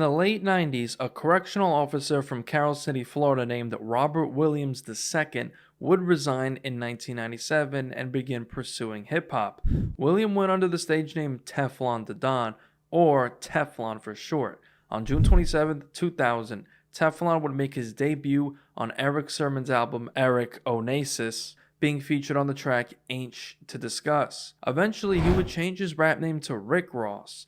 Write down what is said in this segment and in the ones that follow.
In the late 90s, a correctional officer from Carroll City, Florida named Robert Williams II would resign in 1997 and begin pursuing hip-hop. William went under the stage name Teflon Da Don, or Teflon for short. On June 27, 2000, Teflon would make his debut on Erick Sermon's album Eric Onassis, being featured on the track Ain't Sh to Discuss. Eventually, he would change his rap name to Rick Ross.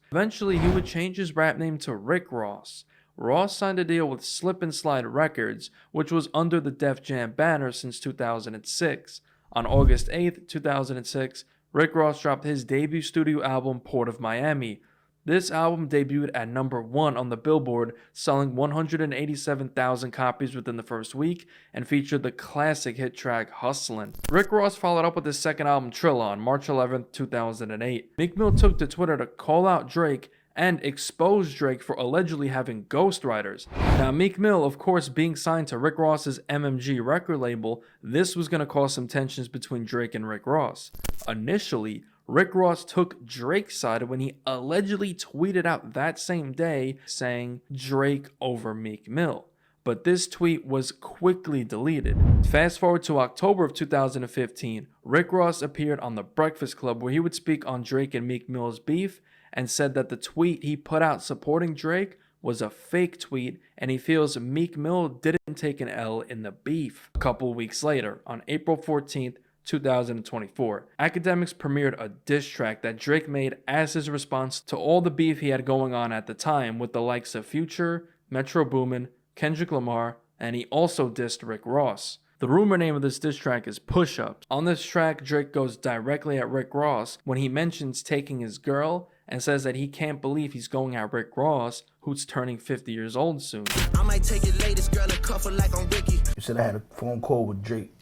Ross signed a deal with Slip and Slide Records, which was under the Def Jam banner since 2006. On August 8, 2006, Rick Ross dropped his debut studio album Port of Miami. This album debuted at number 1 on the Billboard, selling 187,000 copies within the first week, and featured the classic hit track Hustlin'. Rick Ross followed up with his second album Trilla on March 11, 2008. Meek Mill took to Twitter to call out Drake and expose Drake for allegedly having ghostwriters. Now, Meek Mill, of course, being signed to Rick Ross's MMG record label, this was going to cause some tensions between Drake and Rick Ross. Initially, Rick Ross took Drake's side when he allegedly tweeted out that same day saying Drake over Meek Mill. But this tweet was quickly deleted. Fast forward to October of 2015, Rick Ross appeared on The Breakfast Club where he would speak on Drake and Meek Mill's beef and said that the tweet he put out supporting Drake was a fake tweet and he feels Meek Mill didn't take an L in the beef. A couple weeks later, on April 14th, 2024, Academics premiered a diss track that Drake made as his response to all the beef he had going on at the time with the likes of Future, Metro Boomin, Kendrick Lamar, and he also dissed Rick Ross. The rumor name of this diss track is Push Ups. On this track, Drake goes directly at Rick Ross when he mentions taking his girl and says that he can't believe he's going at Rick Ross, who's turning 50 years old soon. I might take your latest girl and cuff her like I'm Ricky. You said I had a phone call with Drake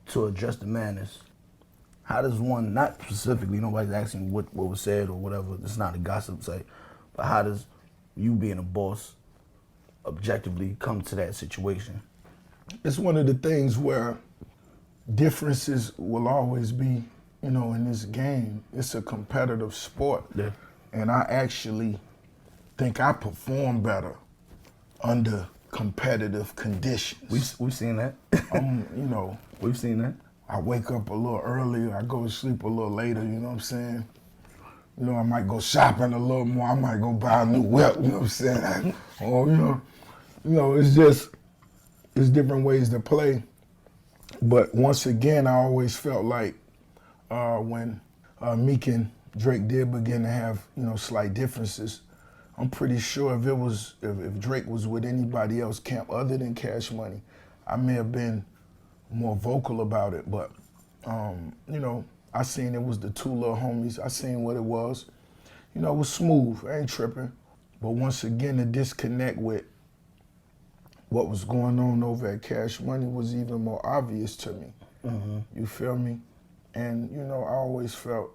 to address the madness. How does one, not specifically, nobody's asking what was said or whatever, it's not a gossip site, but how does you being a boss objectively come to that situation? It's one of the things where differences will always be, in this game. It's a competitive sport. Yeah. And I actually think I perform better under competitive conditions. We've seen that. We've seen that. I wake up a little earlier, I go to sleep a little later, you know what I'm saying? I might go shopping a little more, I might go buy a new whip, you know what I'm saying? Or, it's different ways to play. But once again, I always felt like when Meek and Drake did begin to have, slight differences, I'm pretty sure if Drake was with anybody else camp other than Cash Money, I may have been more vocal about it, but I seen it was the two little homies. I seen what it was. It was smooth, I ain't tripping. But once again, the disconnect with what was going on over at Cash Money was even more obvious to me. Mm-hmm. You feel me? And I always felt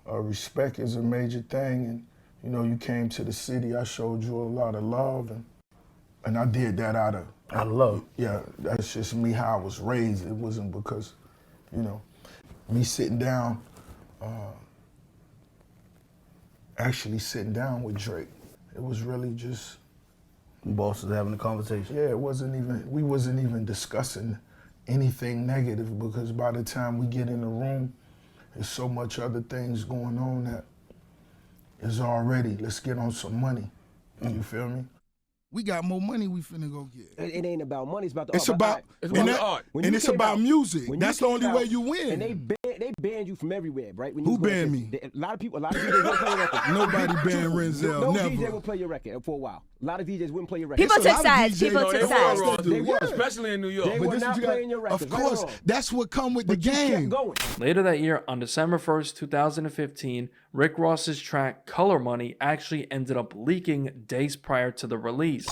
respect is a major thing, and you came to the city, I showed you a lot of love, and I did that out of love. Yeah, that's just me, how I was raised. It wasn't because, me sitting down, actually sitting down with Drake. It was really just... Bosses having a conversation. Yeah, we wasn't even discussing anything negative because by the time we get in the room, there's so much other things going on that is already, let's get on some money. You feel me? We got more money we finna go get. It ain't about money, it's about the It's art. about art. And it's about music. That's the only way you win. And they banned you from everywhere, right? When Who banned me? A lot of DJs wouldn't play your record. Nobody banned Renzel, no never. DJ would play your record for a while. A lot of DJs wouldn't play your record. People took sides. They were, especially in New York. They were not playing your records. Of course, that's what come with the game. Later that year, on December 1st, 2015, Rick Ross's track Color Money actually ended up leaking days prior to the release.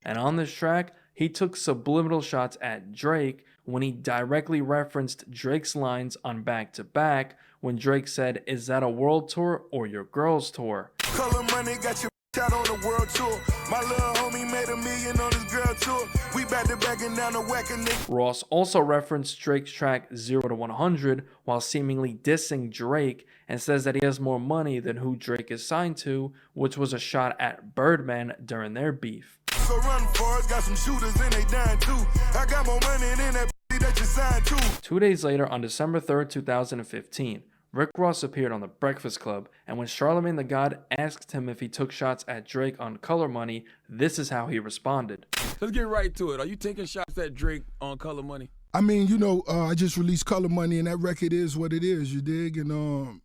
And on this track, he took subliminal shots at Drake when he directly referenced Drake's lines on Back to Back when Drake said, "Is that a world tour or your girl's tour?" Color money got your shot on the world tour. My little homie made $1 million on his girl tour. We back to backing down the whack and Ross also referenced Drake's track 0 to 100 while seemingly dissing Drake and says that he has more money than who Drake is signed to, which was a shot at Birdman during their beef. So run for it, got some shooters and they dying too. I got more money than that that you signed to. 2 days later, on December 3rd, 2015, Rick Ross appeared on The Breakfast Club, and when Charlamagne the God asked him if he took shots at Drake on Color Money, this is how he responded. Let's get right to it. Are you taking shots at Drake on Color Money? I mean, you know, I just released Color Money, and that record is what it is, you dig? And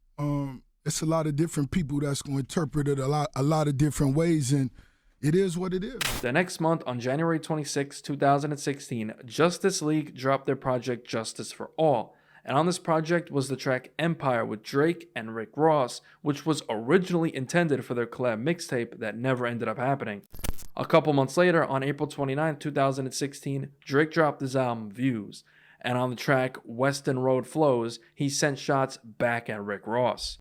it's a lot of different people that's going to interpret it a lot of different ways, and it is what it is. The next month, on January 26, 2016, Justice League dropped their project Justice for All. And on this project was the track Empire with Drake and Rick Ross, which was originally intended for their collab mixtape that never ended up happening. A couple months later, on April 29, 2016, Drake dropped his album Views. And on the track Weston Road Flows, he sent shots back at Rick Ross.